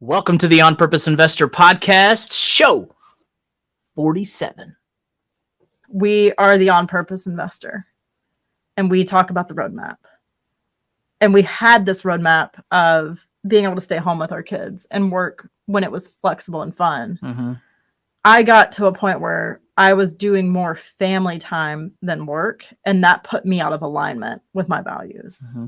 Welcome to the On Purpose Investor Podcast, show 47. We are the On Purpose Investor, and we talk about the roadmap. And we had this roadmap of being able to stay home with our kids and work when it was flexible and fun. Mm-hmm. I got to a point where I was doing more family time than work, and that put me out of alignment with my values. Mm-hmm.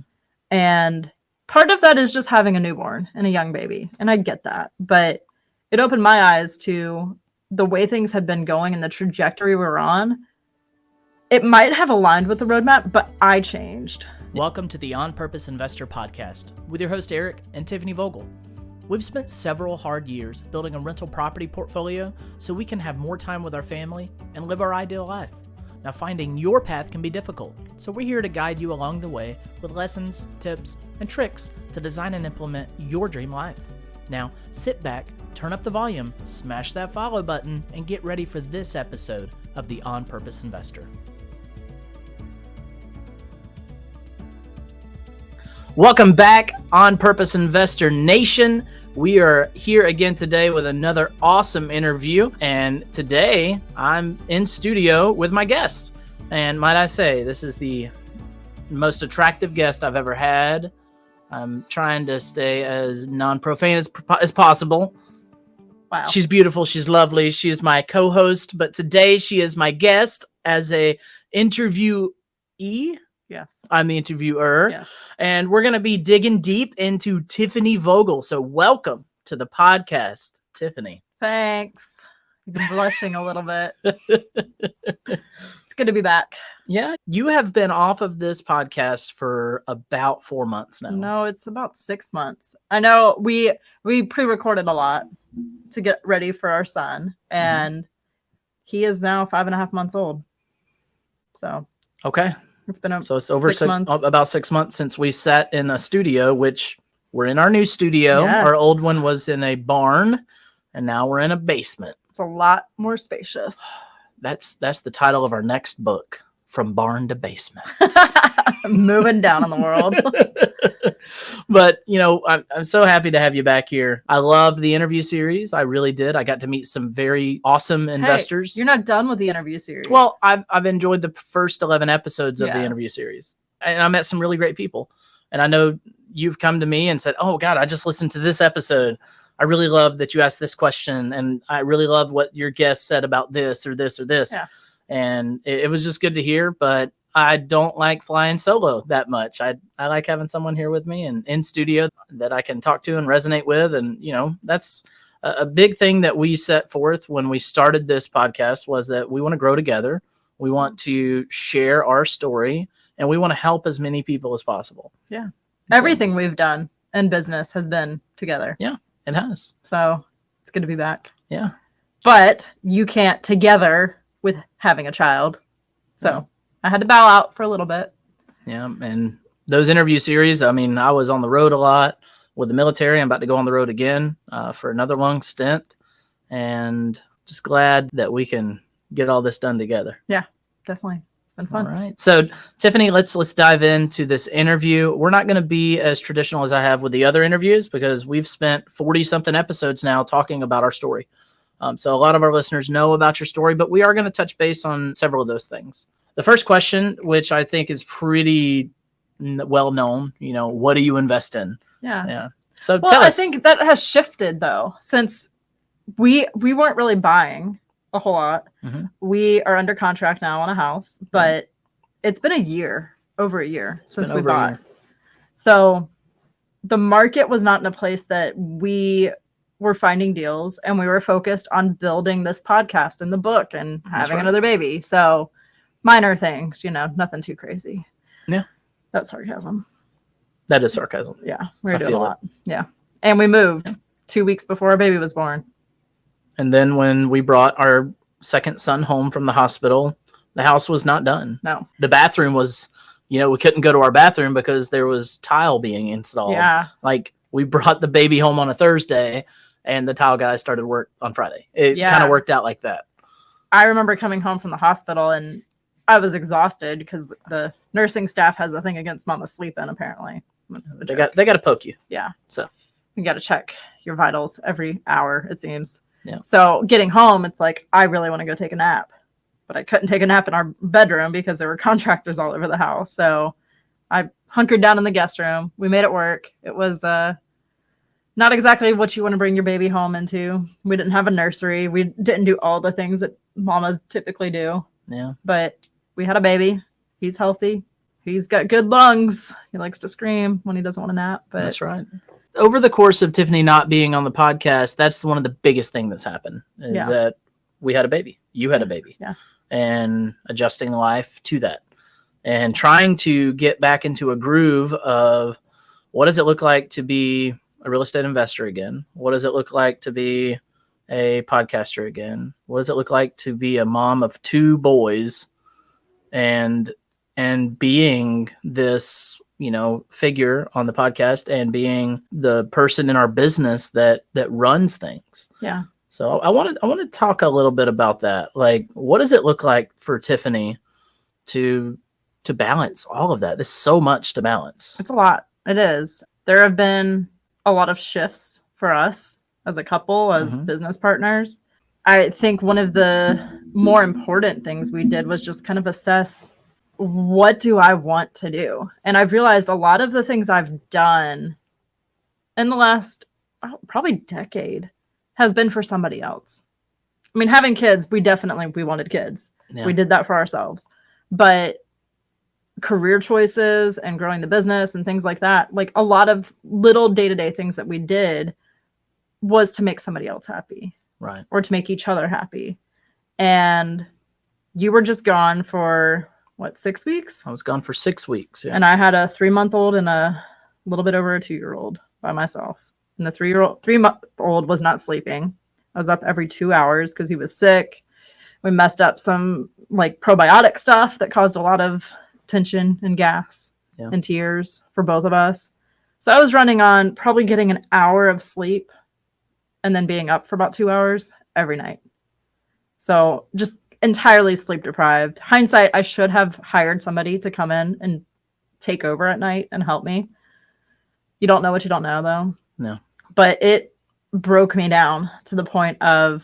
And part of that is just having a newborn and a young baby. And I get that. But it opened my eyes to the way things had been going and the trajectory we were on. It might have aligned with the roadmap, but I changed. Welcome to the On Purpose Investor Podcast with your host Eric and Tiffany Vogel. We've spent several hard years building a rental property portfolio so we can have more time with our family and live our ideal life. Now, finding your path can be difficult, so we're here to guide you along the way with lessons, tips, and tricks to design and implement your dream life. Now, sit back, turn up the volume, smash that follow button, and get ready for this episode of the On Purpose Investor. Welcome back, On Purpose Investor Nation. We are here again today with another awesome interview, and today I'm in studio with my guest. And might I say, this is the most attractive guest I've ever had. I'm trying to stay as non-profane as possible. Wow. She's beautiful. She's lovely. She is my co-host, but today she is my guest as a interviewee. Yes. I'm the interviewer. Yes. And we're going to be digging deep into Tiffany Vogel. So welcome to the podcast, Tiffany. Thanks. I've been blushing a little bit. It's good to be back. Yeah. You have been off of this podcast for about 4 months now. No, it's about 6 months. I know we pre-recorded a lot to get ready for our son, and he is now 5.5 months old. So okay. It's been so it's over 6 months. About 6 months since we sat in a studio, which we're in our new studio. Yes. Our old one was in a barn, and now we're in a basement. It's a lot more spacious. That's the title of our next book, From Barn to Basement. Moving down in the world. But, you know, I'm so happy to have you back here. I love the interview series. I really did. I got to meet some very awesome investors. Hey, you're not done with the interview series. Well, I've enjoyed the first 11 episodes of the Yes. interview series. And I met some really great people. And I know you've come to me and said, oh, God, I just listened to this episode. I really love that you asked this question. And I really love what your guest said about this or this or this. Yeah. And it was just good to hear. But I don't like flying solo that much. I like having someone here with me and in studio that I can talk to and resonate with. And, you know, that's a big thing that we set forth when we started this podcast, was that we want to grow together. We want to share our story, and we want to help as many people as possible. Yeah. Everything we've done in business has been together. Yeah, it has. So it's good to be back. Yeah. But you can't together with having a child. So Yeah. I had to bow out for a little bit. Yeah. And those interview series, I mean, I was on the road a lot with the military. I'm about to go on the road again for another long stint, and just glad that we can get all this done together. Yeah, definitely. It's been fun. All right. So Tiffany, let's dive into this interview. We're not going to be as traditional as I have with the other interviews, because we've spent 40 something episodes now talking about our story. So a lot of our listeners know about your story, but we are going to touch base on several of those things. The first question, which I think is pretty well known, you know, what do you invest in? Yeah. Yeah. So Well, tell us. I think that has shifted though, since we weren't really buying a whole lot. Mhm. We are under contract now on a house, but it's been over a year since we over a bought. year. So the market was not in a place that we were finding deals, and we were focused on building this podcast and the book and having right. another baby. So minor things, you know, nothing too crazy. Yeah. That's sarcasm. That is sarcasm. Yeah. We were I doing a feel it. lot. Yeah. And we moved 2 weeks before our baby was born. And then when we brought our second son home from the hospital, the house was not done. No. The bathroom was, you know, we couldn't go to our bathroom because there was tile being installed. Yeah. Like, we brought the baby home on a Thursday and the tile guy started work on Friday. It Yeah. kind of worked out like that. I remember coming home from the hospital and I was exhausted because the nursing staff has a thing against mama sleeping, apparently. That's the They joke. got to poke you. Yeah. So you got to check your vitals every hour, it seems. Yeah. So getting home, it's like, I really want to go take a nap, but I couldn't take a nap in our bedroom because there were contractors all over the house. So I hunkered down in the guest room. We made it work. It was not exactly what you want to bring your baby home into. We didn't have a nursery. We didn't do all the things that mamas typically do. Yeah. But we had a baby. He's healthy. He's got good lungs. He likes to scream when he doesn't want to nap. But that's right. Over the course of Tiffany not being on the podcast, that's one of the biggest things that's happened is that we had a baby. You had a baby. Yeah. And adjusting life to that and trying to get back into a groove of what does it look like to be a real estate investor again? What does it look like to be a podcaster again? What does it look like to be a mom of 2 boys and being this, figure on the podcast and being the person in our business that runs things. Yeah. So I want to talk a little bit about that. Like, what does it look like for Tiffany to balance all of that? There's so much to balance. It's a lot. It is. There have been a lot of shifts for us as a couple, as business partners. I think one of the more important things we did was just kind of assess, what do I want to do? And I've realized a lot of the things I've done in the last probably decade has been for somebody else. I mean, having kids, we wanted kids. Yeah. We did that for ourselves. But career choices and growing the business and things like that, like a lot of little day-to-day things that we did was to make somebody else happy. Right. Or to make each other happy. And you were just gone for 6 weeks? I was gone for 6 weeks. Yeah. And I had a 3-month-old and a little bit over a 2-year-old by myself. And the 3-month-old was not sleeping. I was up every 2 hours because he was sick. We messed up some probiotic stuff that caused a lot of tension and gas and tears for both of us. So I was running on probably getting an hour of sleep and then being up for about 2 hours every night. So just entirely sleep deprived. Hindsight, I should have hired somebody to come in and take over at night and help me. You don't know what you don't know, though. No. But it broke me down to the point of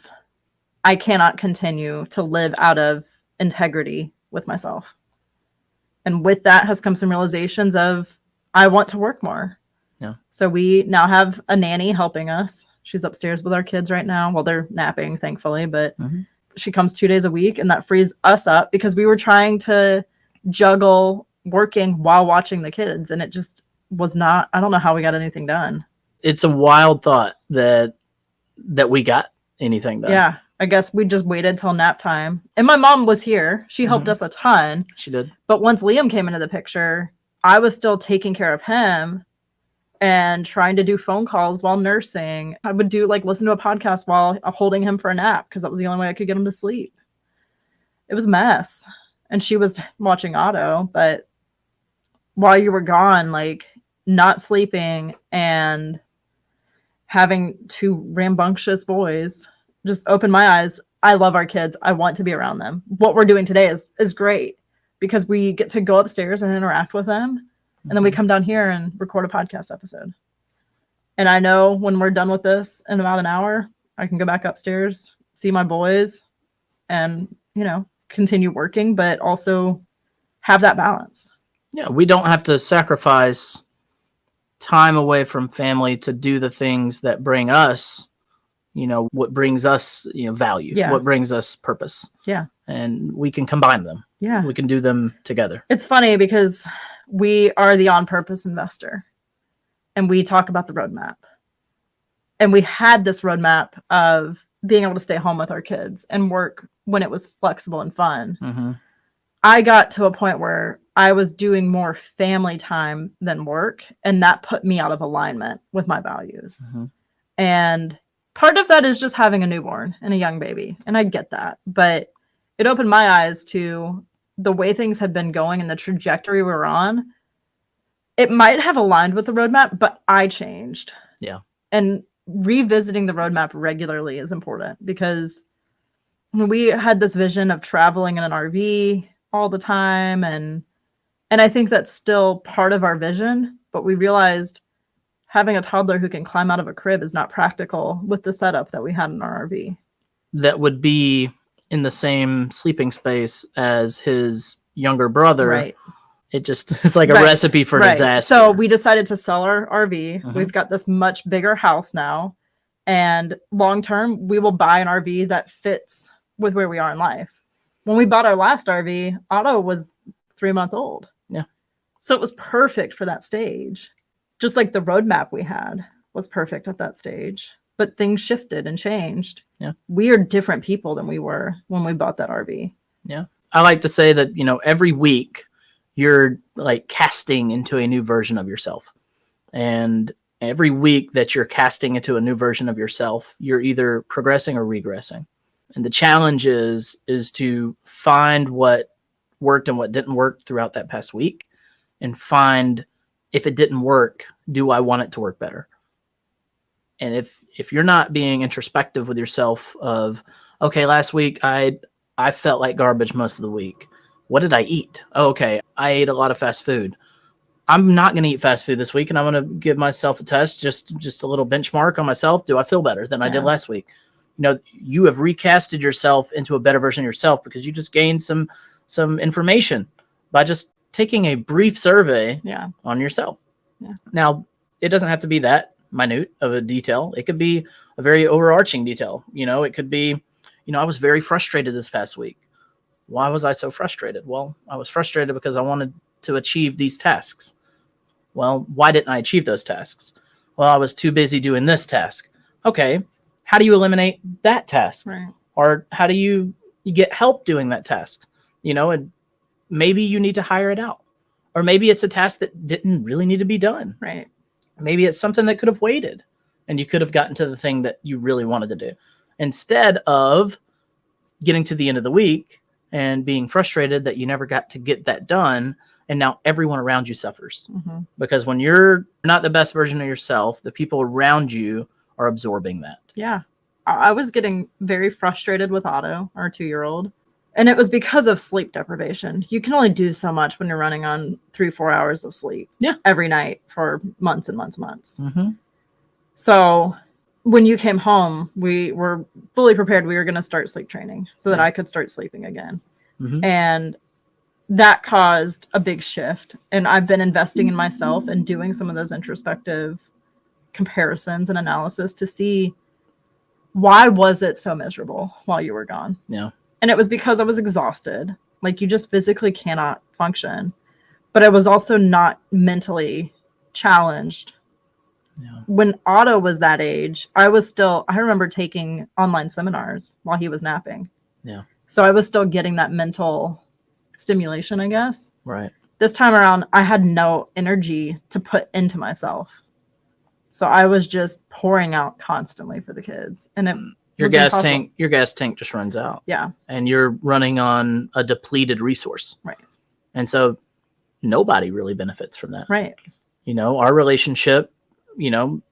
I cannot continue to live out of integrity with myself. And with that has come some realizations of I want to work more. Yeah. So we now have a nanny helping us. She's upstairs with our kids right now. Well, they're napping, thankfully, but she comes 2 days a week, and that frees us up because we were trying to juggle working while watching the kids, and it just was not, I don't know how we got anything done. It's a wild thought that we got anything done. Yeah. I guess we just waited till nap time. And my mom was here. She helped us a ton. She did. But once Liam came into the picture, I was still taking care of him and trying to do phone calls while nursing. I would listen to a podcast while holding him for a nap because that was the only way I could get him to sleep. It was a mess. And she was watching Otto. But while you were gone, not sleeping and having 2 rambunctious boys just opened my eyes. I love our kids. I want to be around them. What we're doing today is great because we get to go upstairs and interact with them. And then we come down here and record a podcast episode. And I know when we're done with this in about an hour, I can go back upstairs, see my boys, and, continue working, but also have that balance. Yeah, we don't have to sacrifice time away from family to do the things that bring us, what brings us, value, what brings us purpose. Yeah. And we can combine them. Yeah. We can do them together. It's funny because we are the on-purpose investor and we talk about the roadmap. And we had this roadmap of being able to stay home with our kids and work when it was flexible and fun. I got to a point where I was doing more family time than work, and that put me out of alignment with my values. And part of that is just having a newborn and a young baby, and I get that. But it opened my eyes to the way things had been going and the trajectory we were on. It might have aligned with the roadmap, but I changed. Yeah. And revisiting the roadmap regularly is important because we had this vision of traveling in an RV all the time. And I think that's still part of our vision, but we realized having a toddler who can climb out of a crib is not practical with the setup that we had in our RV. That would be in the same sleeping space as his younger brother. Right. It just is like a recipe for disaster. So we decided to sell our RV. We've got this much bigger house now. And long term, we will buy an RV that fits with where we are in life. When we bought our last RV, Otto was 3 months old. Yeah. So it was perfect for that stage. Just like the roadmap we had was perfect at that stage. But things shifted and changed. Yeah. We are different people than we were when we bought that RV. Yeah. I like to say that, every week you're like casting into a new version of yourself. And every week that you're casting into a new version of yourself, you're either progressing or regressing. And the challenge is to find what worked and what didn't work throughout that past week, and find, if it didn't work, do I want it to work better? And if you're not being introspective with yourself of, okay, last week I felt like garbage most of the week. What did I eat? Oh, okay, I ate a lot of fast food. I'm not going to eat fast food this week, and I'm going to give myself a test, just a little benchmark on myself. Do I feel better than I did last week? You have recasted yourself into a better version of yourself because you just gained some information by just taking a brief survey on yourself. Yeah. Now, it doesn't have to be that minute of a detail. It could be a very overarching detail. It could be, I was very frustrated this past week. Why was I so frustrated? Well, I was frustrated because I wanted to achieve these tasks. Well, why didn't I achieve those tasks? Well, I was too busy doing this task. Okay, how do you eliminate that task? Right. Or how do you get help doing that task? And maybe you need to hire it out. Or maybe it's a task that didn't really need to be done. Right. Maybe it's something that could have waited and you could have gotten to the thing that you really wanted to do. Instead of getting to the end of the week and being frustrated that you never got to get that done, and now everyone around you suffers. Mm-hmm. Because when you're not the best version of yourself, the people around you are absorbing that. Yeah. I was getting very frustrated with Otto, our 2-year-old. And it was because of sleep deprivation. You can only do so much when you're running on 3-4 hours of sleep every night for months and months and months. Mm-hmm. So when you came home, we were fully prepared. We were going to start sleep training so that I could start sleeping again. Mm-hmm. And that caused a big shift. And I've been investing in myself and doing some of those introspective comparisons and analysis to see, why was it so miserable while you were gone? Yeah. And it was because I was exhausted. Like, you just physically cannot function. But I was also not mentally challenged. Yeah. When Otto was that age, I remember taking online seminars while he was napping. Yeah. So I was still getting that mental stimulation, I guess. Right. This time around, I had no energy to put into myself. So I was just pouring out constantly for the kids. And your gas tank just runs out. Yeah. And you're running on a depleted resource. Right. And so nobody really benefits from that. Right. Our relationship,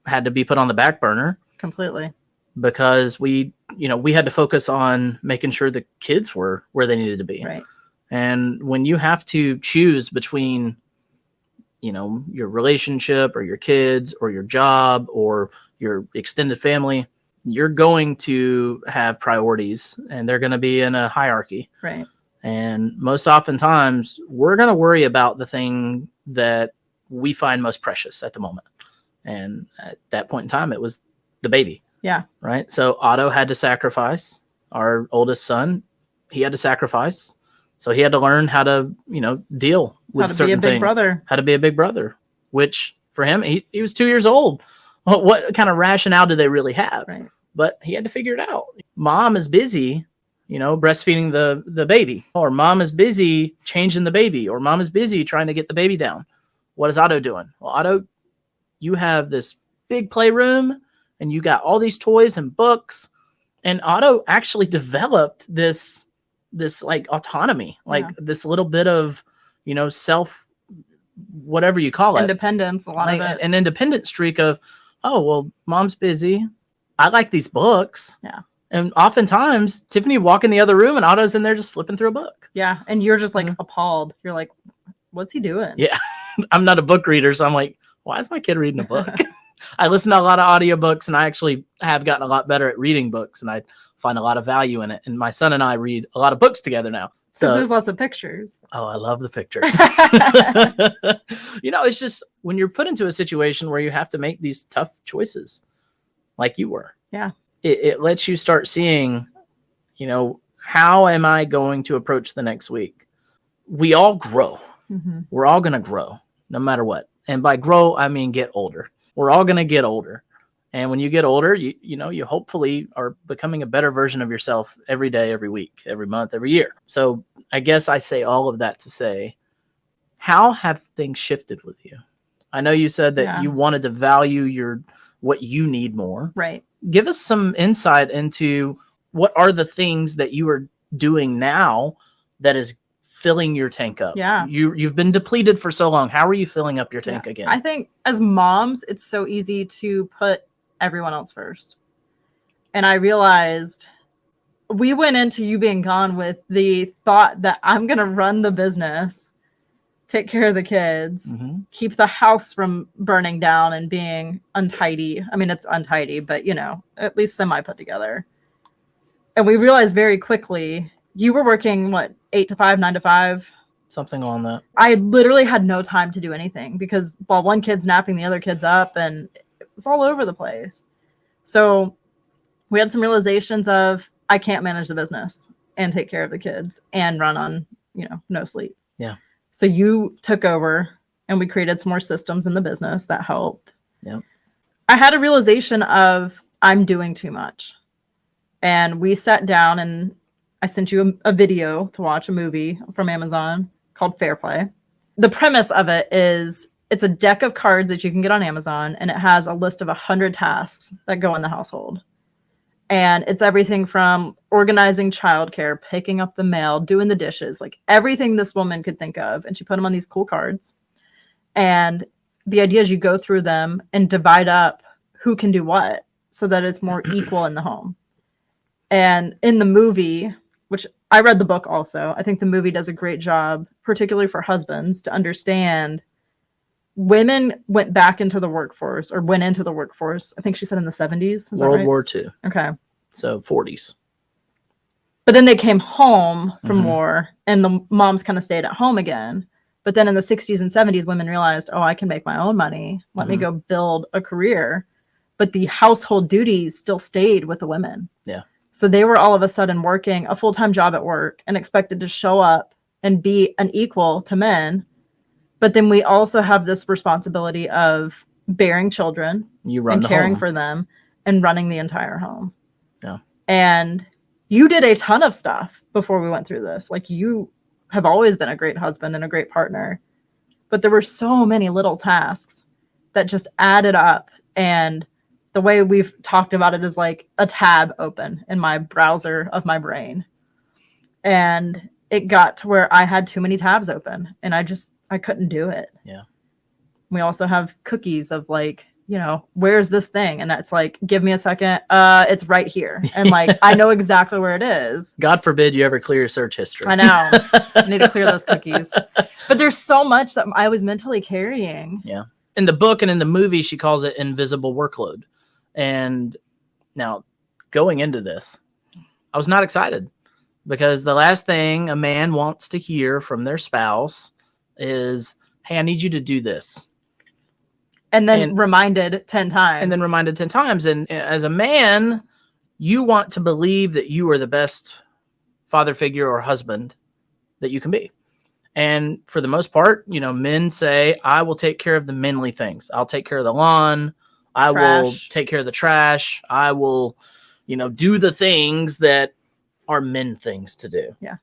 had to be put on the back burner. Completely. Because we had to focus on making sure the kids were where they needed to be. Right. And when you have to choose between, your relationship or your kids or your job or your extended family, you're going to have priorities, and they're going to be in a hierarchy. Right. And most oftentimes we're going to worry about the thing that we find most precious at the moment. And at that point in time, it was the baby. Yeah. Right. So Otto had to sacrifice. Our oldest son, he had to sacrifice. So he had to learn how to, deal with certain things. How to be a big brother, which for him, he was 2 years old. What kind of rationale do they really have? Right. But he had to figure it out. Mom is busy, breastfeeding the baby, or mom is busy changing the baby, or mom is busy trying to get the baby down. What is Otto doing? Well, Otto, you have this big playroom and you got all these toys and books, and Otto actually developed this like autonomy, like this little bit of, self, whatever you call it. Independence, a lot like of it. An independent streak of, oh, well, mom's busy. I like these books. Yeah. And oftentimes Tiffany would walk in the other room and Otto's in there just flipping through a book. Yeah. And you're just like appalled. You're like, what's he doing? Yeah. I'm not a book reader. So I'm like, why is my kid reading a book? I listen to a lot of audiobooks, and I actually have gotten a lot better at reading books, and I find a lot of value in it. And my son and I read a lot of books together now. Because there's lots of pictures. Oh, I love the pictures. It's just when you're put into a situation where you have to make these tough choices like you were. Yeah. It lets you start seeing, how am I going to approach the next week? We all grow. Mm-hmm. We're all going to grow no matter what. And by grow, I mean get older. We're all going to get older. And when you get older, you hopefully are becoming a better version of yourself every day, every week, every month, every year. So I guess I say all of that to say, how have things shifted with you? I know you said that you wanted to value what you need more. Right. Give us some insight into what are the things that you are doing now that is filling your tank up. Yeah. You've been depleted for so long. How are you filling up your tank again? I think as moms, it's so easy to put everyone else first. And I realized we went into you being gone with the thought that I'm going to run the business, take care of the kids, keep the house from burning down and being untidy. I mean, it's untidy, but at least semi put together. And we realized very quickly, you were working, 8 to 5, 9 to 5? Something on that. I literally had no time to do anything because while one kid's napping the other kid's up, and it was all over the place. So we had some realizations of, I can't manage the business and take care of the kids and run on, no sleep. Yeah. So you took over and we created some more systems in the business that helped. Yeah. I had a realization of I'm doing too much. And we sat down and I sent you a video to watch, a movie from Amazon called Fair Play. The premise of it is it's a deck of cards that you can get on Amazon, and it has a list of 100 tasks that go in the household. And it's everything from organizing childcare, picking up the mail, doing the dishes, like everything this woman could think of. And she put them on these cool cards. And the idea is you go through them and divide up who can do what so that it's more equal in the home. And in the movie, which I read the book also, I think the movie does a great job, particularly for husbands, to understand women went back into the workforce or went into the workforce. I think she said in the 70s. World War II. Okay. So 40s. But then they came home from war and the moms kind of stayed at home again. But then in the 60s and 70s, women realized, I can make my own money. Let me go build a career. But the household duties still stayed with the women. Yeah. So they were all of a sudden working a full-time job at work and expected to show up and be an equal to men. But then we also have this responsibility of bearing children and caring for them and running the entire home. Yeah. And you did a ton of stuff before we went through this. Like, you have always been a great husband and a great partner. But there were so many little tasks that just added up. And the way we've talked about it is like a tab open in my browser of my brain. And it got to where I had too many tabs open and I couldn't do it. Yeah. We also have cookies of like, where's this thing? And it's like, give me a second. It's right here. And like, I know exactly where it is. God forbid you ever clear your search history. I know. I need to clear those cookies. But there's so much that I was mentally carrying. Yeah. In the book and in the movie, she calls it invisible workload. And now going into this, I was not excited because the last thing a man wants to hear from their spouse is, hey, I need you to do this. And then reminded 10 times. And then reminded 10 times. And as a man, you want to believe that you are the best father figure or husband that you can be. And for the most part, men say, I will take care of the manly things. I'll take care of the lawn. I will take care of the trash. I will, do the things that are men things to do. Yeah.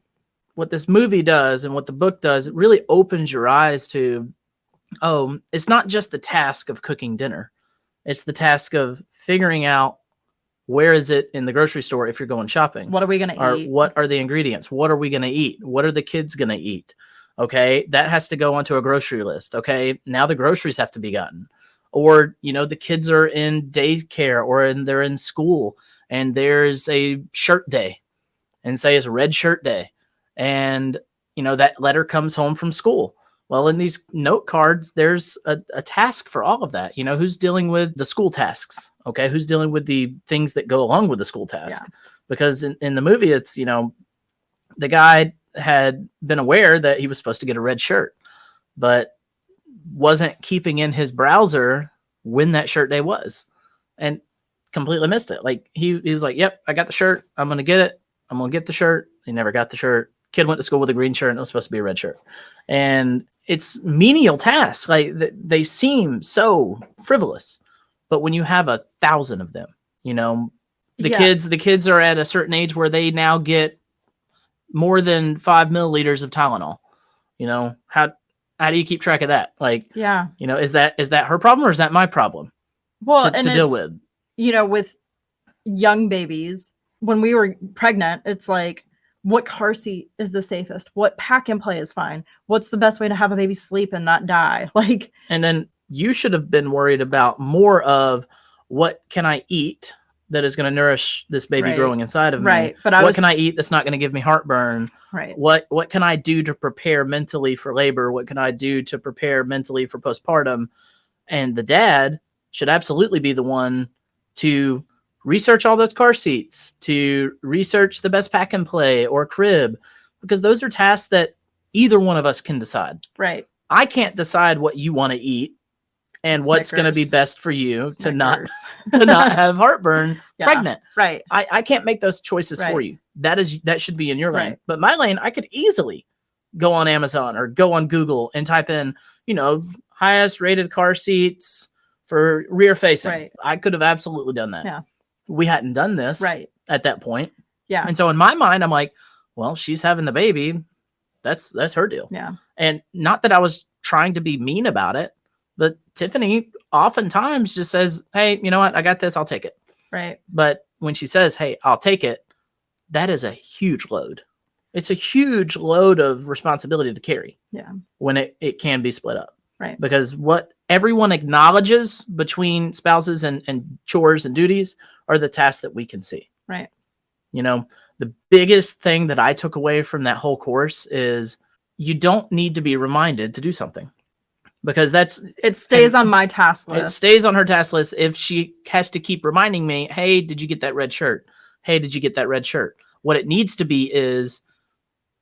What this movie does and what the book does, it really opens your eyes to, it's not just the task of cooking dinner. It's the task of figuring out where is it in the grocery store if you're going shopping. What are we going to eat? What are the ingredients? What are we going to eat? What are the kids going to eat? Okay, that has to go onto a grocery list. Okay, now the groceries have to be gotten. Or, the kids are in daycare or they're in school and there's a shirt day and say it's Red Shirt Day. And, that letter comes home from school. Well, in these note cards, there's a task for all of that. Who's dealing with the school tasks? Okay. Who's dealing with the things that go along with the school task? Yeah. Because in the movie, it's, the guy had been aware that he was supposed to get a red shirt, but wasn't keeping in his browser when that shirt day was, and completely missed it. Like he was like, yep, I got the shirt. I'm going to get it. I'm going to get the shirt. He never got the shirt. Kid went to school with a green shirt and it was supposed to be a red shirt. And it's menial tasks. Like they seem so frivolous, but when you have 1,000 of them, the kids are at a certain age where they now get more than 5 milliliters of Tylenol. How do you keep track of that? Like, is that her problem or is that my problem? Well, to deal with, with young babies, when we were pregnant, it's like, what car seat is the safest? What pack and play is fine? What's the best way to have a baby sleep and not die? Like, and then you should have been worried about more of what can I eat that is going to nourish this baby growing inside of me? Right. But what can I eat that's not going to give me heartburn? Right. What can I do to prepare mentally for labor? What can I do to prepare mentally for postpartum? And the dad should absolutely be the one to research all those car seats, to research the best pack and play or crib, because those are tasks that either one of us can decide. Right. I can't decide what you want to eat and what's going to be best for you to not have heartburn pregnant. Right. I can't make those choices for you. That should be in your lane. Right. But my lane, I could easily go on Amazon or go on Google and type in, highest rated car seats for rear facing. Right. I could have absolutely done that. Yeah. We hadn't done this at that point. Yeah. And so in my mind, I'm like, well, she's having the baby. That's her deal. Yeah. And not that I was trying to be mean about it, but Tiffany oftentimes just says, hey, you know what? I got this. I'll take it. Right. But when she says, hey, I'll take it, that is a huge load. It's a huge load of responsibility to carry. Yeah. When it can be split up. Right. Because what everyone acknowledges between spouses and chores and duties are the tasks that we can see. Right. The biggest thing that I took away from that whole course is you don't need to be reminded to do something, because it stays on my task list. It stays on her task list if she has to keep reminding me, hey, did you get that red shirt? Hey, did you get that red shirt? What it needs to be is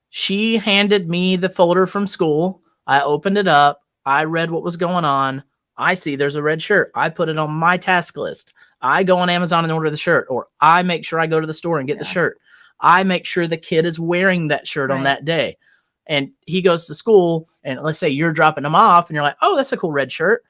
she handed me the folder from school. I opened it up. I read what was going on. I see there's a red shirt. I put it on my task list. I go on Amazon and order the shirt, or I make sure I go to the store and get the shirt. I make sure the kid is wearing that shirt on that day. And he goes to school, and let's say you're dropping him off and you're like, oh, that's a cool red shirt.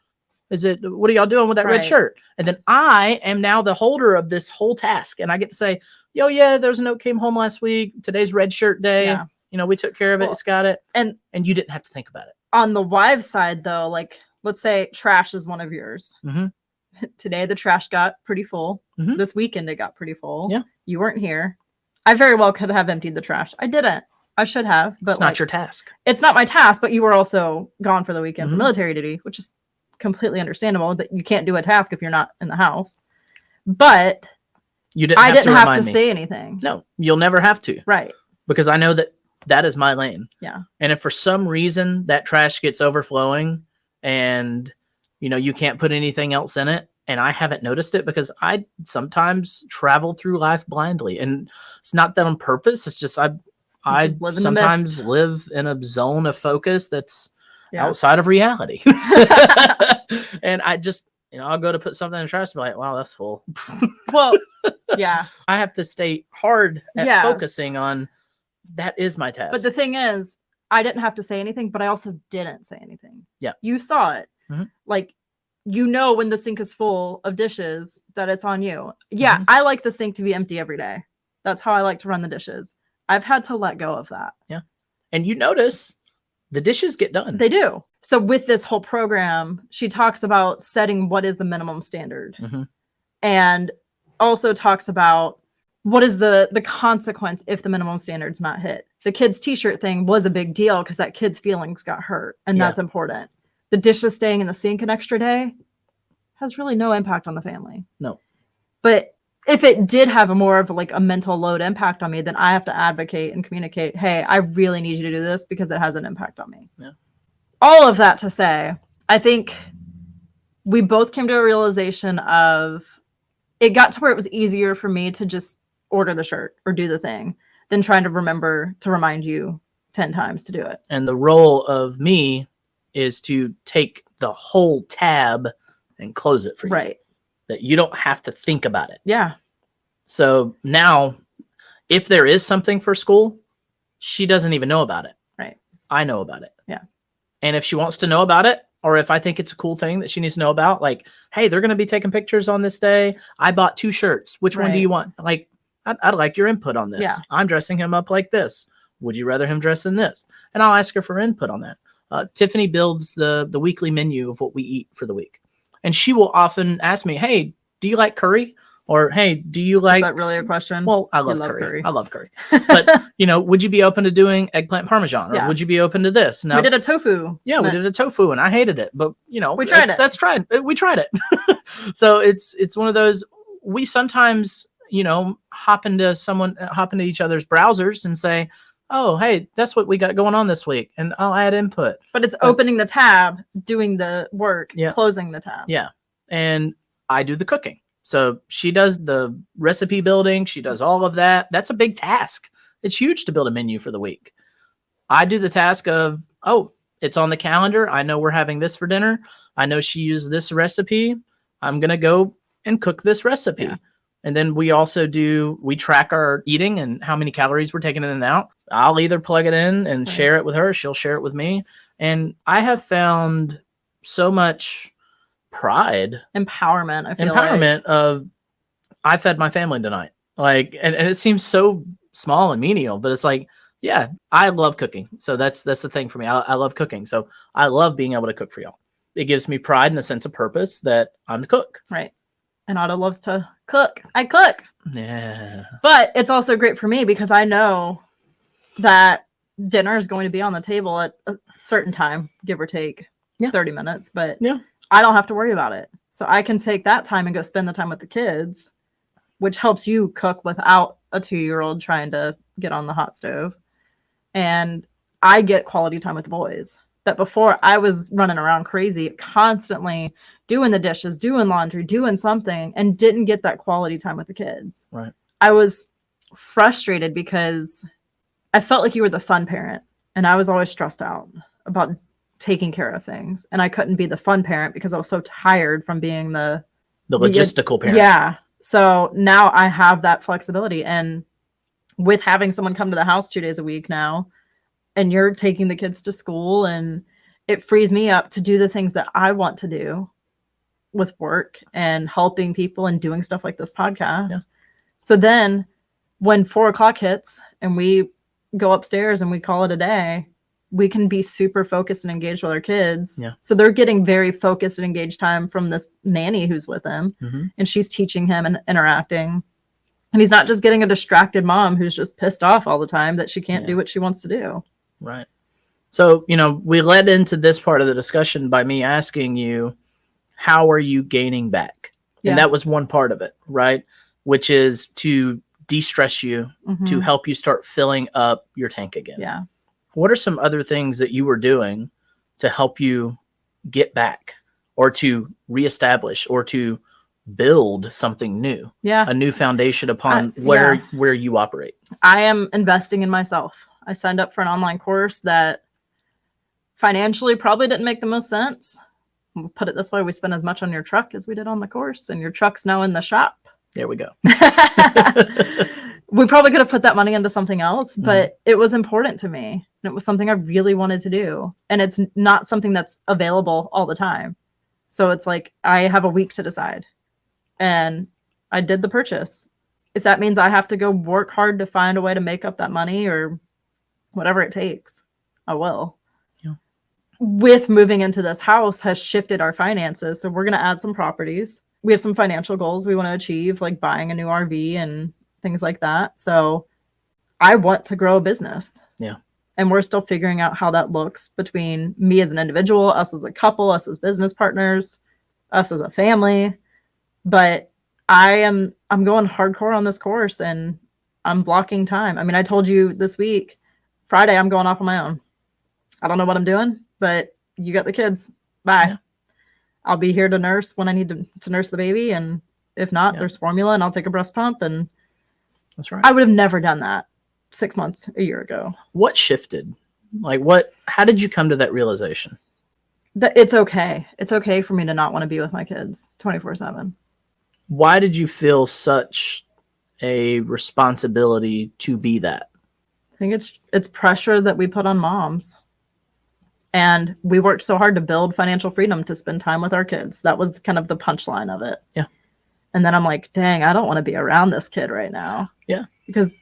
What are y'all doing with that red shirt? And then I am now the holder of this whole task. And I get to say, there's a note came home last week. Today's red shirt day. Yeah. We took care of it. It's got it. And you didn't have to think about it. On the wives' side, though, like, let's say trash is one of yours. Mm-hmm. Today, the trash got pretty full. Mm-hmm. This weekend, it got pretty full. Yeah. You weren't here. I very well could have emptied the trash. I didn't. I should have. But it's not your task. It's not my task, but you were also gone for the weekend for military duty, which is completely understandable that you can't do a task if you're not in the house. But I didn't have to say anything. No, you'll never have to. Right. Because I know that is my lane. Yeah. And if for some reason that trash gets overflowing and, you can't put anything else in it, and I haven't noticed it, because I sometimes travel through life blindly, and it's not that on purpose. It's just, I sometimes live in a zone of focus that's outside of reality. And I just, I'll go to put something in the trash and be like, wow, that's full. Well, yeah. I have to stay hard at focusing on that is my task. But the thing is, I didn't have to say anything, but I also didn't say anything. Yeah. You saw it. Mm-hmm. Like, when the sink is full of dishes, that it's on you. Yeah. Mm-hmm. I like the sink to be empty every day. That's how I like to run the dishes. I've had to let go of that. Yeah. And you notice the dishes get done. They do. So with this whole program, she talks about setting what is the minimum standard. Mm-hmm. And also talks about what is the consequence if the minimum standard's not hit. The kid's t-shirt thing was a big deal because that kid's feelings got hurt. And that's important. The dishes staying in the sink an extra day has really no impact on the family. No. But if it did have a more of a mental load impact on me, then I have to advocate and communicate, hey, I really need you to do this because it has an impact on me. Yeah. all of that to say, I think we both came to a realization of it got to where it was easier for me to just order the shirt or do the thing than trying to remember to remind you 10 times to do it. And the role of me is to take the whole tab and close it for you. Right. That you don't have to think about it. Yeah. So now, if there is something for school, she doesn't even know about it. Right. I know about it. Yeah. And if she wants to know about it, or if I think it's a cool thing that she needs to know about, like, hey, they're going to be taking pictures on this day. I bought 2 shirts. Which one do you want? Like, I'd like your input on this. Yeah. I'm dressing him up like this. Would you rather him dress in this? And I'll ask her for input on that. Tiffany builds the weekly menu of what we eat for the week. And she will often ask me, hey, do you like curry? Or, hey, do you like... Is that really a question? Well, I love curry. I love curry. But, would you be open to doing eggplant parmesan? Or would you be open to this? Now, we did a tofu. Yeah, we did a tofu, and I hated it. But, we tried it. That's tried. We tried it. So it's one of those... We sometimes, hop into each other's browsers and say, oh, hey, that's what we got going on this week. And I'll add input. But it's opening the tab, doing the work, closing the tab. Yeah. And I do the cooking. So she does the recipe building. She does all of that. That's a big task. It's huge to build a menu for the week. I do the task of, oh, it's on the calendar. I know we're having this for dinner. I know she used this recipe. I'm going to go and cook this recipe. Yeah. And then we track our eating and how many calories we're taking in and out. I'll either plug it in and share it with her. She'll share it with me. And I have found so much pride. Empowerment. I feel of, I fed my family tonight. Like, and it seems so small and menial, but it's like, yeah, I love cooking. So that's the thing for me. I love cooking. So I love being able to cook for y'all. It gives me pride and a sense of purpose that I'm the cook. Right. And Otto loves to cook. I cook. Yeah. But it's also great for me because I know that dinner is going to be on the table at a certain time, give or take 30 minutes. But I don't have to worry about it. So I can take that time and go spend the time with the kids, which helps you cook without a 2-year-old trying to get on the hot stove. And I get quality time with the boys. That before I was running around crazy, constantly doing the dishes, doing laundry, doing something, and didn't get that quality time with the kids. Right. I was frustrated because I felt like you were the fun parent, and I was always stressed out about taking care of things. And I couldn't be the fun parent because I was so tired from being the logistical parent. Yeah. So now I have that flexibility. And with having someone come to the house 2 days a week now, and you're taking the kids to school, and it frees me up to do the things that I want to do with work and helping people and doing stuff like this podcast. Yeah. So then when 4:00 hits and we go upstairs and we call it a day, we can be super focused and engaged with our kids. Yeah. So they're getting very focused and engaged time from this nanny who's with him, and she's teaching him and interacting. And he's not just getting a distracted mom who's just pissed off all the time that she can't do what she wants to do. Right. So, we led into this part of the discussion by me asking you, how are you gaining back? Yeah. And that was one part of it, right? Which is to de-stress you, to help you start filling up your tank again. Yeah. What are some other things that you were doing to help you get back or to reestablish or to build something new? Yeah. A new foundation upon where you operate. I am investing in myself. I signed up for an online course that financially probably didn't make the most sense. We'll put it this way. We spent as much on your truck as we did on the course, and your truck's now in the shop. There we go. We probably could have put that money into something else, but it was important to me. And it was something I really wanted to do. And it's not something that's available all the time. So it's like, I have a week to decide. And I did the purchase. If that means I have to go work hard to find a way to make up that money or whatever it takes, I will. Yeah. With moving into this house has shifted our finances. So we're going to add some properties. We have some financial goals we want to achieve, like buying a new RV and things like that. So I want to grow a business. Yeah. And we're still figuring out how that looks between me as an individual, us as a couple, us as business partners, us as a family. But I'm going hardcore on this course, and I'm blocking time. I mean, I told you this week, Friday, I'm going off on my own. I don't know what I'm doing, but you got the kids. Bye. Yeah. I'll be here to nurse when I need to nurse the baby. And if not, there's formula and I'll take a breast pump. And that's right. I would have never done that 6 months, a year ago. What shifted? Like how did you come to that realization? That it's okay. It's okay for me to not want to be with my kids 24/7. Why did you feel such a responsibility to be that? I think it's pressure that we put on moms. And we worked so hard to build financial freedom to spend time with our kids. That was kind of the punchline of it. Yeah. And then I'm like, dang, I don't want to be around this kid right now. Yeah. Because,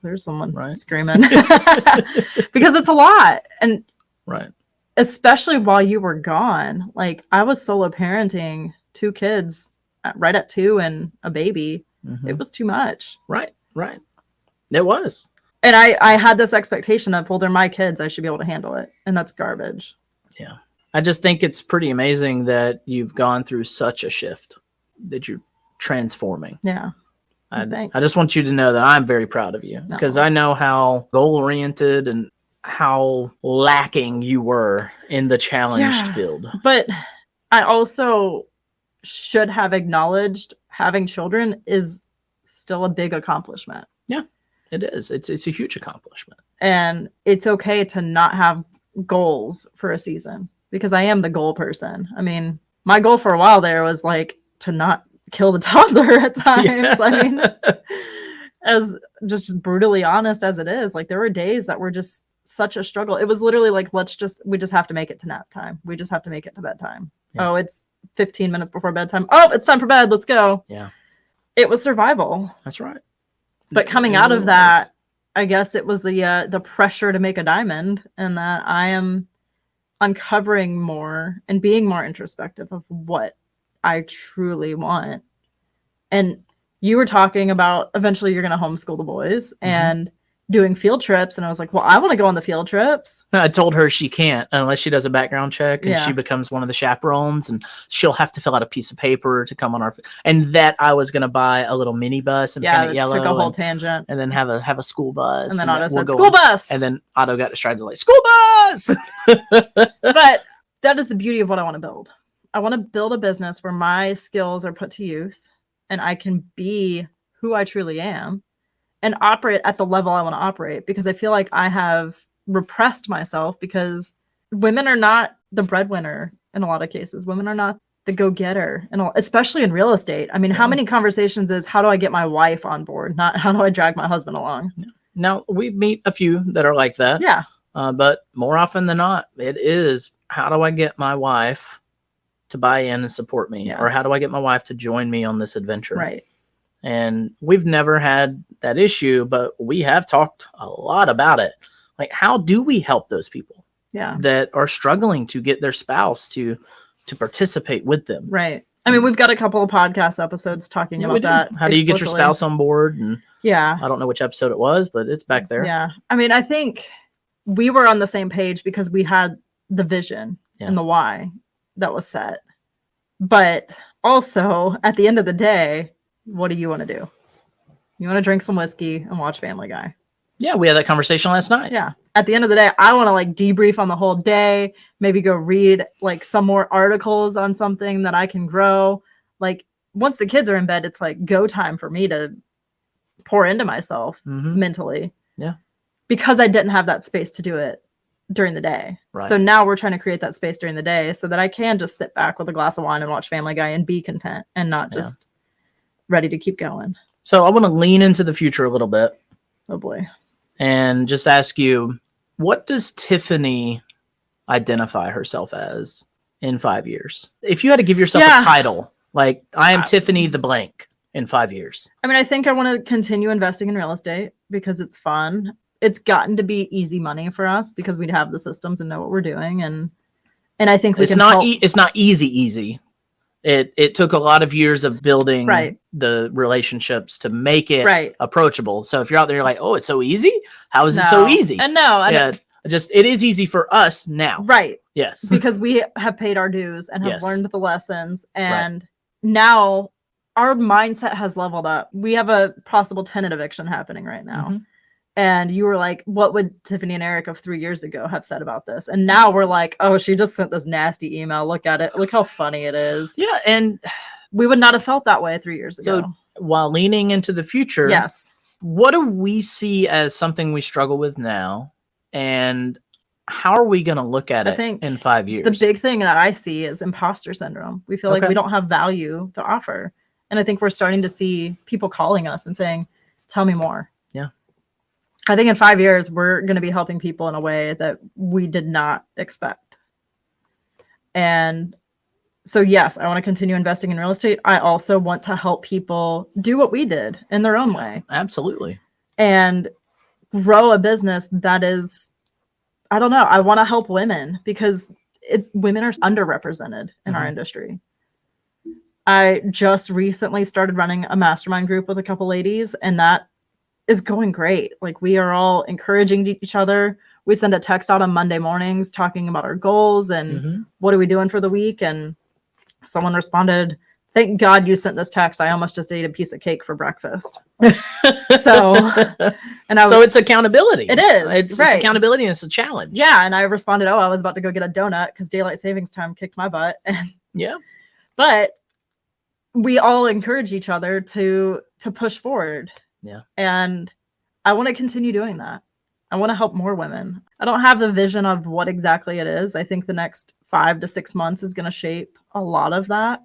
there's someone screaming. Because it's a lot. And especially while you were gone, like I was solo parenting 2 kids right at 2 and a baby. Mm-hmm. It was too much. Right. It was. And I had this expectation of, well, they're my kids. I should be able to handle it. And that's garbage. Yeah. I just think it's pretty amazing that you've gone through such a shift, that you're transforming. Yeah. I just want you to know that I'm very proud of you, because I know how goal-oriented and how lacking you were in the challenged field. But I also should have acknowledged having children is still a big accomplishment. Yeah. It is. It's a huge accomplishment. And it's okay to not have goals for a season, because I am the goal person. I mean, my goal for a while there was like to not kill the toddler at times. Yeah. I mean, as just brutally honest as it is, like there were days that were just such a struggle. It was literally like, we just have to make it to nap time. We just have to make it to bedtime. Yeah. Oh, it's 15 minutes before bedtime. Oh, it's time for bed. Let's go. Yeah. It was survival. That's right. But coming out of that, I guess it was the pressure to make a diamond, and that I am uncovering more and being more introspective of what I truly want. And you were talking about eventually you're going to homeschool the boys and doing field trips. And I was like, well, I want to go on the field trips. I told her she can't unless she does a background check and she becomes one of the chaperones, and she'll have to fill out a piece of paper to come on our, and that I was going to buy a little mini bus and paint it yellow. Took a whole tangent. And then have a school bus. And then Otto said, school bus. And then Otto got distracted, like, school bus. But that is the beauty of what I want to build. I want to build a business where my skills are put to use and I can be who I truly am and operate at the level I want to operate, because I feel like I have repressed myself, because women are not the breadwinner in a lot of cases. Women are not the go-getter, and especially in real estate. I mean, how many conversations is, how do I get my wife on board? Not how do I drag my husband along? Now, we meet a few that are like that. Yeah. But more often than not, it is, how do I get my wife to buy in and support me? Yeah. Or how do I get my wife to join me on this adventure? Right. And we've never had that issue, but we have talked a lot about it. Like, how do we help those people that are struggling to get their spouse to participate with them? Right. I mean, we've got a couple of podcast episodes talking about that. How do you get your spouse on board? And I don't know which episode it was, but it's back there. Yeah. I mean, I think we were on the same page because we had the vision and the why that was set. But also, at the end of the day, what do you want to do? You want to drink some whiskey and watch Family Guy. Yeah, we had that conversation last night. Yeah. At the end of the day, I want to like debrief on the whole day, maybe go read like some more articles on something that I can grow. Like once the kids are in bed, it's like go time for me to pour into myself mentally. Yeah. Because I didn't have that space to do it during the day. Right. So now we're trying to create that space during the day so that I can just sit back with a glass of wine and watch Family Guy and be content and not just ready to keep going. So I want to lean into the future a little bit. Oh boy. And just ask you, what does Tiffany identify herself as in 5 years? If you had to give yourself a title, like I am Tiffany the blank in 5 years. I mean, I think I want to continue investing in real estate because it's fun. It's gotten to be easy money for us because we have the systems and know what we're doing. And I think it's not easy. It took a lot of years of building the relationships to make it approachable. So if you're out there, you're like, oh, it's so easy. How is it so easy? And it is easy for us now. Right. Yes. Because we have paid our dues and have learned the lessons. And now our mindset has leveled up. We have a possible tenant eviction happening right now. And you were like, what would Tiffany and Eric of 3 years ago have said about this? And now we're like, oh, she just sent this nasty email. Look at it. Look how funny it is. Yeah. And we would not have felt that way 3 years ago. So while leaning into the future, yes, what do we see as something we struggle with now? And how are we going to look at it in 5 years? The big thing that I see is imposter syndrome. We feel like we don't have value to offer. And I think we're starting to see people calling us and saying, tell me more. Yeah. I think in 5 years, we're going to be helping people in a way that we did not expect. And so, yes, I want to continue investing in real estate. I also want to help people do what we did in their own way. Absolutely. And grow a business that is, I don't know, I want to help women because women are underrepresented in our industry. I just recently started running a mastermind group with a couple ladies, and that is going great. Like, we are all encouraging each other. We send a text out on Monday mornings talking about our goals and what are we doing for the week. And someone responded, thank God you sent this text. I almost just ate a piece of cake for breakfast. So it's accountability. It is. It's accountability, and it's a challenge. Yeah. And I responded, oh, I was about to go get a donut because daylight savings time kicked my butt. Yeah. But we all encourage each other to push forward. Yeah. And I want to continue doing that. I want to help more women. I don't have the vision of what exactly it is. I think the next 5 to 6 months is going to shape a lot of that.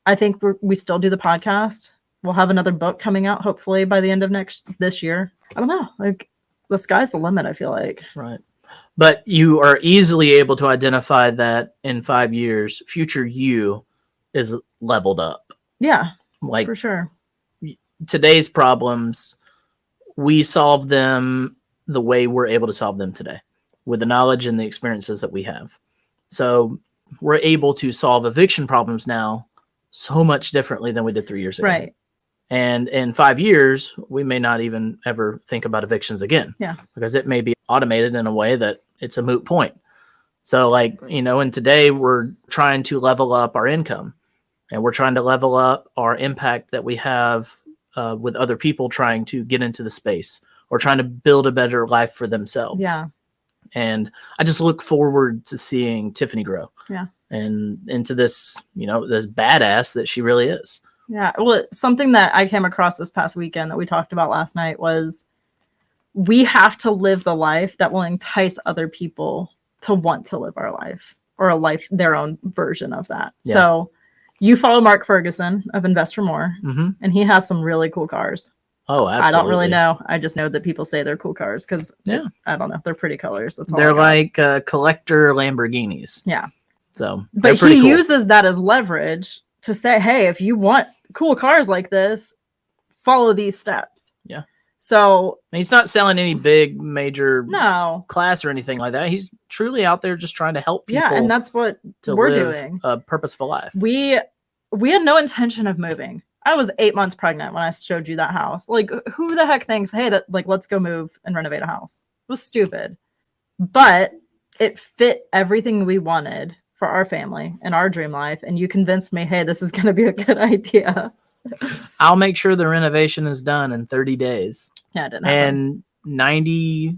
I think we still do the podcast. We'll have another book coming out hopefully by the end of this year. I don't know. Like, the sky's the limit, I feel like. Right. But you are easily able to identify that in 5 years, future you is leveled up. Yeah. Like, for sure. Today's problems, we solve them the way we're able to solve them today with the knowledge and the experiences that we have. So we're able to solve eviction problems now so much differently than we did 3 years ago. Right. And in 5 years, we may not even ever think about evictions again. Yeah. Because it may be automated in a way that it's a moot point. So, like, and today we're trying to level up our income, and we're trying to level up our impact that we have with other people trying to get into the space or trying to build a better life for themselves. Yeah. And I just look forward to seeing Tiffany grow. Yeah. And into this, this badass that she really is. Yeah. Well, something that I came across this past weekend that we talked about last night was we have to live the life that will entice other people to want to live our life, or a life, their own version of that. Yeah. So you follow Mark Ferguson of Invest for More, and he has some really cool cars. Oh, absolutely. I don't really know. I just know that people say they're cool cars because, I don't know, they're pretty colors. That's all they're like collector Lamborghinis. Yeah. So, but he uses that as leverage to say, hey, if you want cool cars like this, follow these steps. Yeah. So he's not selling any big major no class or anything like that. He's truly out there just trying to help people. Yeah, and that's what we're doing. A purposeful life. We had no intention of moving. I was 8 months pregnant when I showed you that house. Like, who the heck thinks, hey, let's go move and renovate a house? It was stupid. But it fit everything we wanted for our family and our dream life. And you convinced me, hey, this is going to be a good idea. I'll make sure the renovation is done in 30 days. Yeah, it didn't happen. And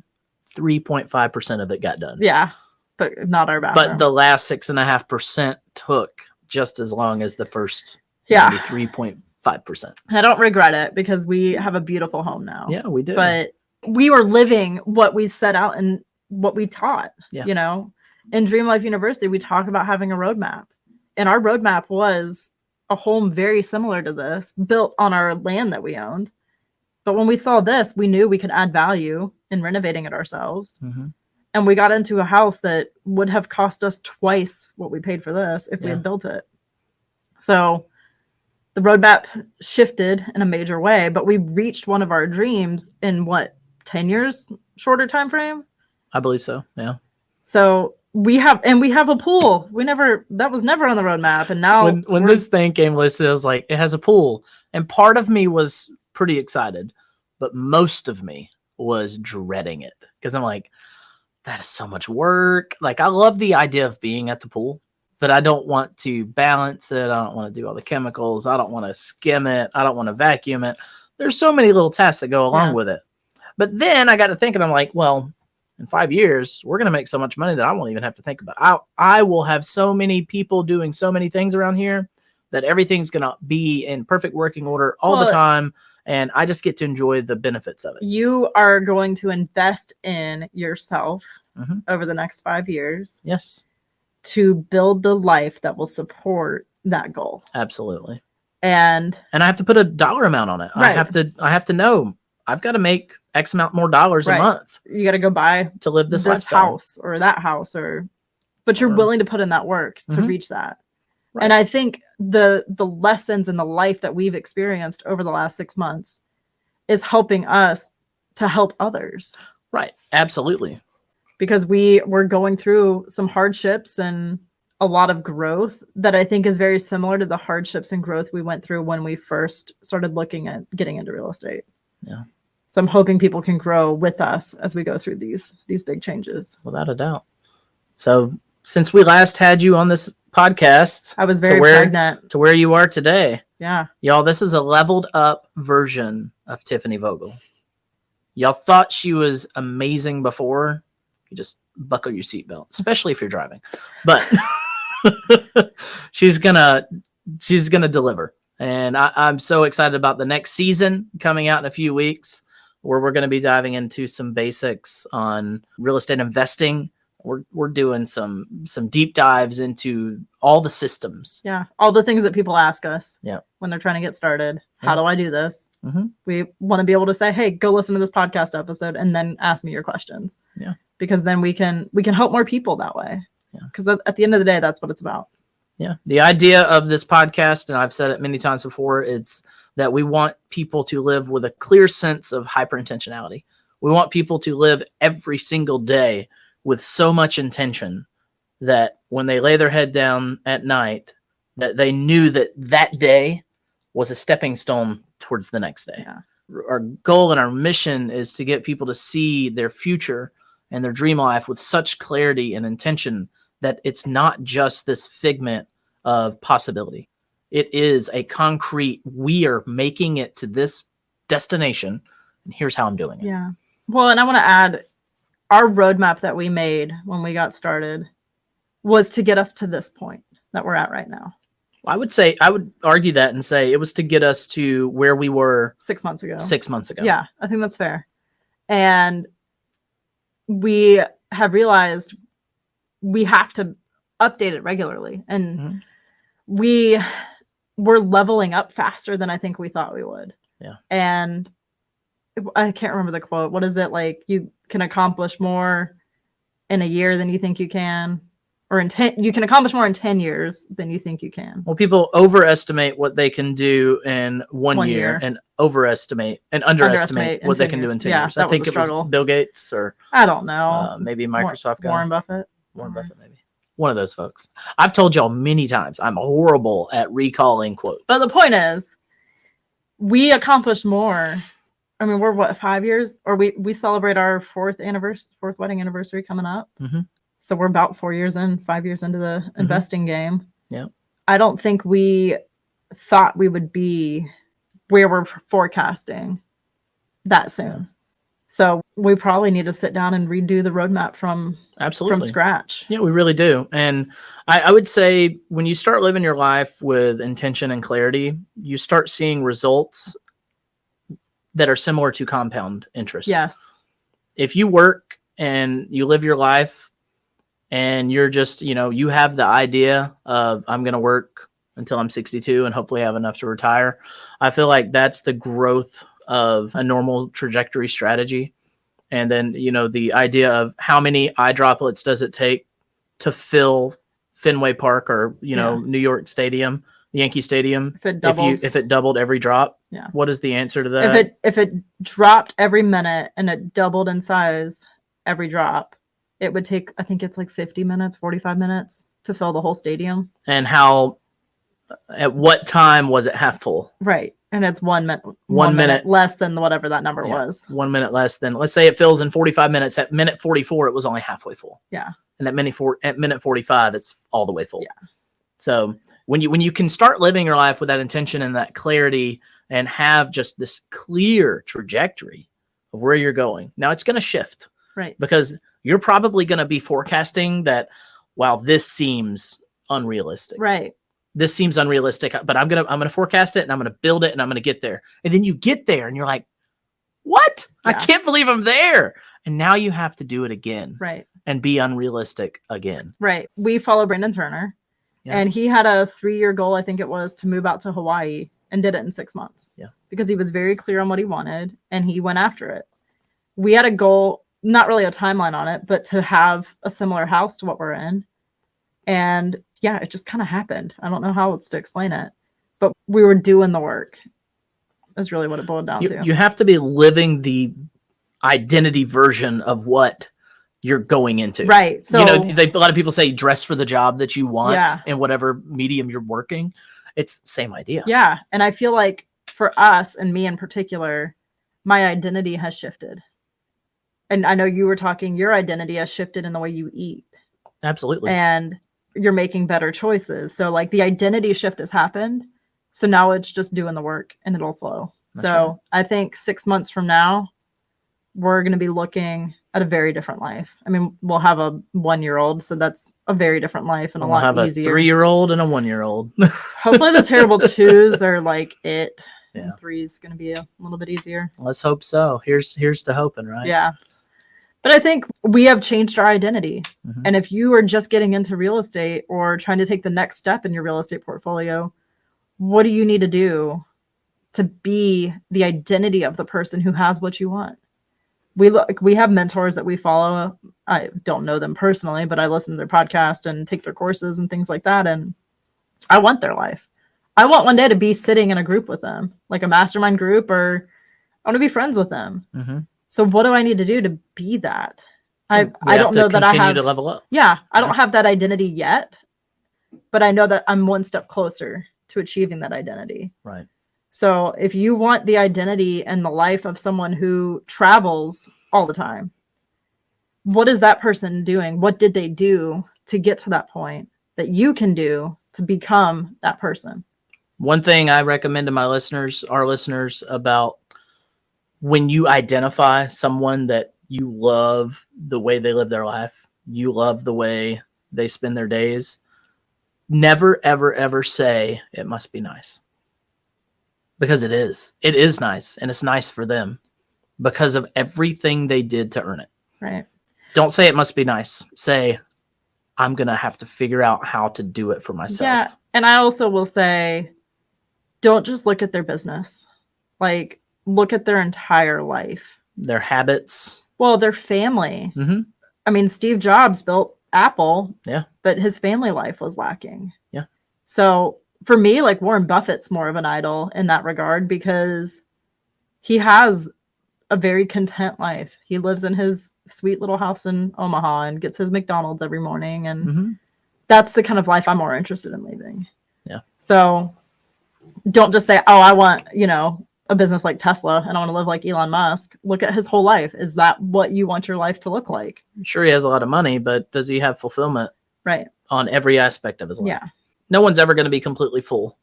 93.5% of it got done. Yeah, but not our bathroom. But the last 6.5% took just as long as the first 93.5%. I don't regret it because we have a beautiful home now. Yeah, we do. But we were living what we set out and what we taught. Yeah. In Dream Life University, we talk about having a roadmap. And our roadmap was a home very similar to this, built on our land that we owned. But when we saw this, we knew we could add value in renovating it ourselves. And we got into a house that would have cost us twice what we paid for this if we had built it. So the roadmap shifted in a major way, but we reached one of our dreams in 10 years shorter time frame? I believe so. Yeah. So we have a pool. That was never on the roadmap. And now when this thing came listed, I was like, it has a pool. And part of me was pretty excited, but most of me was dreading it because I'm like, that is so much work. Like, I love the idea of being at the pool, but I don't want to balance it. I don't want to do all the chemicals. I don't want to skim it. I don't want to vacuum it. There's so many little tasks that go along with it. But then I got to thinking, I'm like, well, in 5 years, we're going to make so much money that I won't even have to think about it. I will have so many people doing so many things around here that everything's going to be in perfect working order all the time. And I just get to enjoy the benefits of it. You are going to invest in yourself over the next 5 years. Yes. To build the life that will support that goal. Absolutely. And I have to put a dollar amount on it. Right. I have to know I've got to make X amount more dollars a month. You got to go buy to live this house or that house, but you're willing to put in that work to reach that. Right. And I think the lessons in the life that we've experienced over the last 6 months is helping us to help others. Right. Absolutely. Because we're going through some hardships and a lot of growth that I think is very similar to the hardships and growth we went through when we first started looking at getting into real estate. Yeah. So I'm hoping people can grow with us as we go through these big changes. Without a doubt. So since we last had you on this podcast, I was very pregnant to where you are today. Yeah. Y'all, this is a leveled up version of Tiffany Vogel. Y'all thought she was amazing before. You just buckle your seatbelt, especially if you're driving. But she's gonna deliver. And I'm so excited about the next season coming out in a few weeks, where we're going to be diving into some basics on real estate investing. We're doing some deep dives into all the systems. Yeah, all the things that people ask us. Yeah, when they're trying to get started. How do I do this? We want to be able to say, hey, go listen to this podcast episode and then ask me your questions. Yeah, because then we can help more people that way. Yeah, because at the end of the day, that's what it's about. Yeah, the idea of this podcast, and I've said it many times before, it's that we want people to live with a clear sense of hyper-intentionality. We want people to live every single day with so much intention that when they lay their head down at night, that they knew that day was a stepping stone towards the next day. Yeah. Our goal and our mission is to get people to see their future and their dream life with such clarity and intention that it's not just this figment of possibility. It is a concrete, we are making it to this destination, and here's how I'm doing it. Yeah. Well, and I want to add, our roadmap that we made when we got started was to get us to this point that we're at right now. I would argue that and say it was to get us to where we were 6 months ago. 6 months ago. Yeah, I think that's fair. And we have realized we have to update it regularly. And we're leveling up faster than I think we thought we would. Yeah. And I can't remember the quote. What is it? Like, you can accomplish more in a year than you think you can, or you can accomplish more in 10 years than you think you can. Well, people overestimate what they can do in one year and underestimate what they can do in 10 years. I think it was Bill Gates, or I don't know. Maybe Microsoft guy. Warren Buffett. Warren Buffett, maybe. One of those folks. I've told y'all many times I'm horrible at recalling quotes. But the point is, we accomplished more. I mean, we're what, 5 years? Or we celebrate our fourth wedding anniversary coming up. So we're about 4 years in, 5 years into the investing game. Yeah. I don't think we thought we would be where we're forecasting that soon. Yeah. So we probably need to sit down and redo the roadmap from scratch. Yeah, we really do. And I would say when you start living your life with intention and clarity, you start seeing results that are similar to compound interest. Yes. If you work and you live your life and you're just, you have the idea of, I'm going to work until I'm 62 and hopefully have enough to retire. I feel like that's the growth of a normal trajectory strategy. And then, the idea of how many eye droplets does it take to fill Fenway Park or, New York Stadium, Yankee Stadium. If it doubles. If it doubled every drop. Yeah. What is the answer to that? If it dropped every minute and it doubled in size every drop, it would take, I think it's like 50 minutes, 45 minutes to fill the whole stadium. And at what time was it half full? Right. And it's 1 minute. 1 minute less than whatever that number was. 1 minute less than, let's say it fills in 45 minutes. At minute 44, it was only halfway full. Yeah. And at minute 45, it's all the way full. Yeah. So when you can start living your life with that intention and that clarity and have just this clear trajectory, of where you're going. Now it's going to shift. Right. Because you're probably going to be forecasting that, wow, this seems unrealistic. Right. This seems unrealistic, but I'm going to forecast it and I'm going to build it and I'm going to get there. And then you get there and you're like, what? Yeah. I can't believe I'm there. And now you have to do it again. Right. And be unrealistic again. Right. We follow Brandon Turner and he had a 3-year goal, I think it was, to move out to Hawaii and did it in 6 months. Yeah. Because he was very clear on what he wanted and he went after it. We had a goal, not really a timeline on it, but to have a similar house to what we're in. And yeah, it just kind of happened. I don't know how else to explain it, but we were doing the work. That's really what it boiled down to. You have to be living the identity version of what you're going into. Right. So, a lot of people say dress for the job that you want in whatever medium you're working. It's the same idea. Yeah. And I feel like for us and me in particular, my identity has shifted. And I know you were talking, your identity has shifted in the way you eat. Absolutely. And you're making better choices. So like the identity shift has happened. So now it's just doing the work and it'll flow. That's right. I think 6 months from now, we're going to be looking at a very different life. I mean, we'll have a 1-year-old. So that's a very different life and a lot easier. We'll have a 3-year-old and a 1-year-old. Hopefully the terrible 2s are like it. Yeah. And 3 is going to be a little bit easier. Let's hope so. Here's to hoping, right? Yeah. But I think we have changed our identity. Mm-hmm. And if you are just getting into real estate or trying to take the next step in your real estate portfolio, what do you need to do to be the identity of the person who has what you want? We have mentors that we follow. I don't know them personally, but I listen to their podcast and take their courses and things like that. And I want their life. I want one day to be sitting in a group with them, like a mastermind group, or I want to be friends with them. Mm-hmm. So what do I need to do to be that? I don't know that I have to level up. Yeah, I don't have that identity yet, but I know that I'm one step closer to achieving that identity. Right. So if you want the identity and the life of someone who travels all the time, what is that person doing? What did they do to get to that point that you can do to become that person? One thing I recommend to our listeners about when you identify someone that you love the way they live their life, you love the way they spend their days, never, ever, ever say it must be nice. Because it is. It is nice. And it's nice for them because of everything they did to earn it. Right. Don't say it must be nice. Say, I'm going to have to figure out how to do it for myself. Yeah. And I also will say, don't just look at their business. Like, look at their entire life. Their habits. Well, their family. Mm-hmm. I mean, Steve Jobs built Apple. Yeah. But his family life was lacking. Yeah. So for me, like Warren Buffett's more of an idol in that regard because he has a very content life. He lives in his sweet little house in Omaha and gets his McDonald's every morning. And that's the kind of life I'm more interested in living. Yeah. So don't just say, oh, I want, a business like Tesla and I want to live like Elon Musk. Look at his whole life. Is that what you want your life to look like? I'm sure he has a lot of money, but does he have fulfillment? Right. On every aspect of his life? Yeah. No one's ever going to be completely full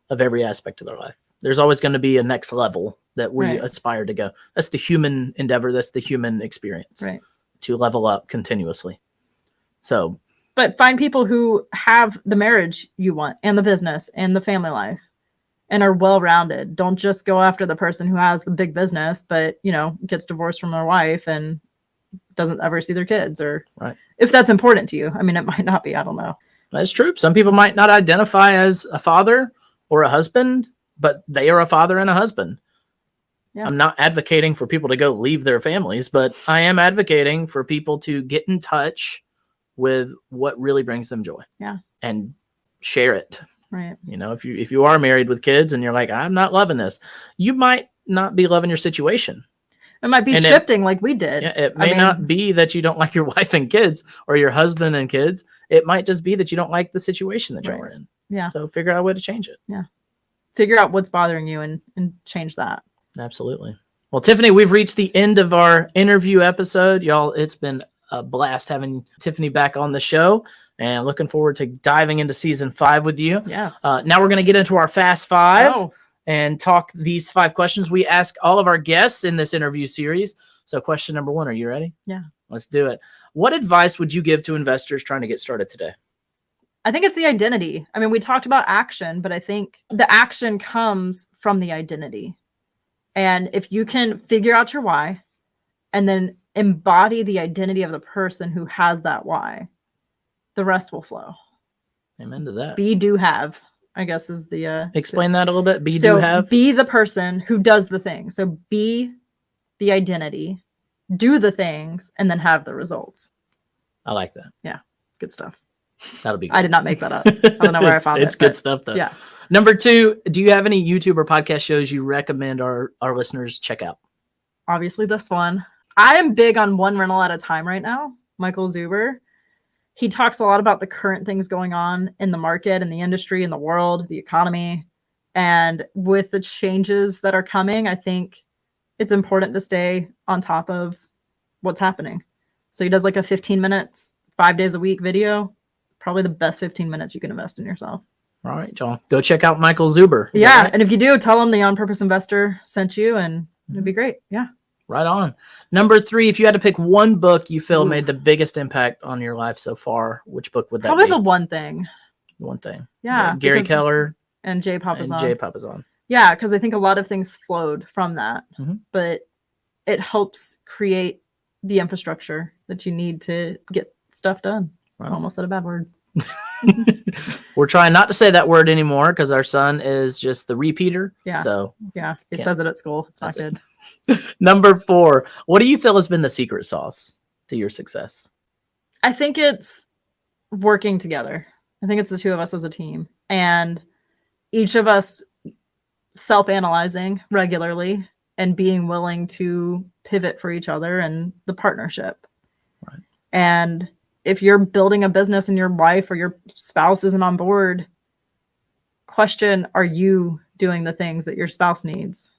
of every aspect of their life. There's always going to be a next level that we aspire to go. That's the human endeavor. That's the human experience. Right. To level up continuously. So. But find people who have the marriage you want and the business and the family life and are well-rounded. Don't just go after the person who has the big business, but, gets divorced from their wife and doesn't ever see their kids or if that's important to you. I mean, it might not be. I don't know. That's true. Some people might not identify as a father or a husband, but they are a father and a husband. Yeah. I'm not advocating for people to go leave their families, but I am advocating for people to get in touch with what really brings them joy. Yeah. And share it. Right. If you are married with kids and you're like, I'm not loving this, you might not be loving your situation. It might be shifting like we did. Yeah, it may not be that you don't like your wife and kids or your husband and kids. It might just be that you don't like the situation that you're in. Yeah. So figure out a way to change it. Yeah. Figure out what's bothering you and change that. Absolutely. Well, Tiffany, we've reached the end of our interview episode. Y'all, it's been a blast having Tiffany back on the show and looking forward to diving into season 5 with you. Yes. Now we're going to get into our Fast 5. Oh. and talk these 5 questions we ask all of our guests in this interview series. So question number 1, are you ready? Yeah. Let's do it. What advice would you give to investors trying to get started today? I think it's the identity. I mean, we talked about action, but I think the action comes from the identity. And if you can figure out your why and then embody the identity of the person who has that why, the rest will flow. Amen to that. Be, do, have, I guess is the... Explain that a little bit. Be, so do, have. Be the person who does the thing. So be the identity, do the things, and then have the results. I like that. Yeah. Good stuff. That'll be good. I did not make that up. I don't know where I found it. It's good stuff, though. Yeah. Number 2, do you have any YouTube or podcast shows you recommend our listeners check out? Obviously, this one. I am big on one rental at a time right now. Michael Zuber. He talks a lot about the current things going on in the market, in the industry, in the world, the economy. And with the changes that are coming, I think it's important to stay on top of what's happening. So he does like a 15 minutes, 5 days a week video. Probably the best 15 minutes you can invest in yourself. All right, John. Go check out Michael Zuber. Is Yeah. right? And if you do, tell him the On Purpose Investor sent you and it'd be great. Yeah. Right on. Number 3, if you had to pick one book you feel made the biggest impact on your life so far, which book would that Probably be? The One Thing. The One Thing. Yeah. Gary Keller And Jay Papasan. and Jay Papasan. Yeah, because I think a lot of things flowed from that, Mhm. but it helps create the infrastructure that you need to get stuff done. Wow. I almost said a bad word. We're trying not to say that word anymore because our son is just the repeater. Yeah. So Yeah, he Can't. says it at school. It's not That's good. Number 4, what do you feel has been the secret sauce to your success? I think it's working together. I think it's the two of us as a team, and each of us self-analyzing regularly and being willing to pivot for each other and the partnership. Right. And if you're building a business and your wife or your spouse isn't on board, question, are you doing the things that your spouse needs?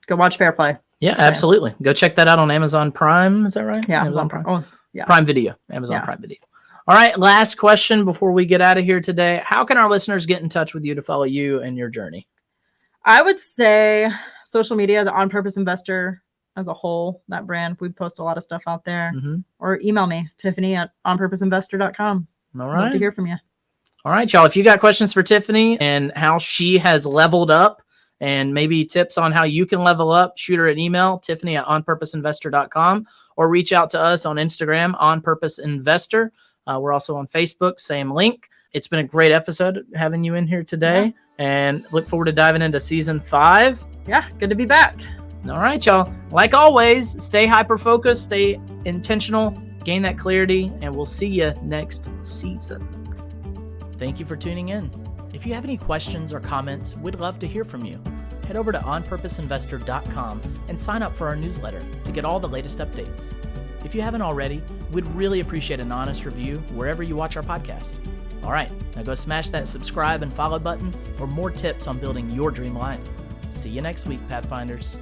Go watch Fair Play. Yeah, Just saying. absolutely. Go check that out on Amazon Prime. Is that right? Yeah. Amazon Prime. Oh, yeah. Prime Video. Amazon Yeah. Prime Video. All right. Last question before we get out of here today. How can our listeners get in touch with you to follow you and your journey? I would say social media, the On Purpose Investor as a whole, that brand, we post a lot of stuff out there. Mm-hmm. Or email me, Tiffany at onpurposeinvestor.com. All Love right. to hear from you. All right, y'all. If you got questions for Tiffany and how she has leveled up and maybe tips on how you can level up, shoot her an email, Tiffany at onpurposeinvestor.com, or reach out to us on Instagram, onpurposeinvestor. We're also on Facebook, same link. It's been a great episode having you in here today, and look forward to diving into season 5. Yeah, good to be back. All right, y'all. Like always, stay hyper-focused, stay intentional, gain that clarity, and we'll see you next season. Thank you for tuning in. If you have any questions or comments, we'd love to hear from you. Head over to onpurposeinvestor.com and sign up for our newsletter to get all the latest updates. If you haven't already, we'd really appreciate an honest review wherever you watch our podcast. All right, now go smash that subscribe and follow button for more tips on building your dream life. See you next week, Pathfinders.